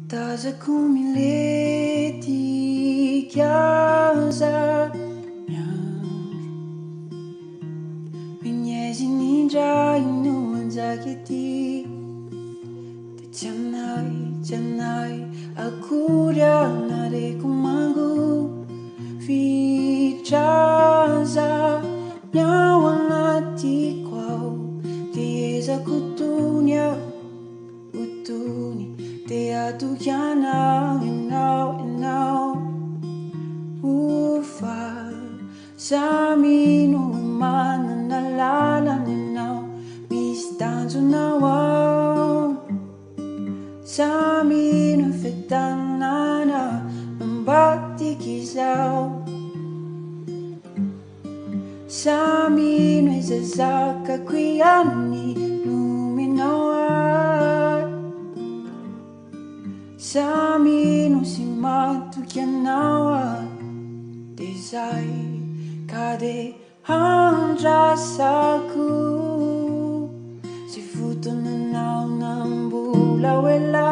Tazako milety chiasa miandro Mignesi ninja ino anjaka ety Dia tsy anay akory anareko mango Fitraza ny ao anatiko ao Dia ezako tony aho Dia atoky anao, enao Ufa, samy no manana lalana enao Misy tanjonao ao Samy no fetanana Ambadiky izao Samy no ezazakako ihany Nomenao ay Samy no sy matoky anao Dia zay ka de handrasako Sy fotoananao na mbola ho ela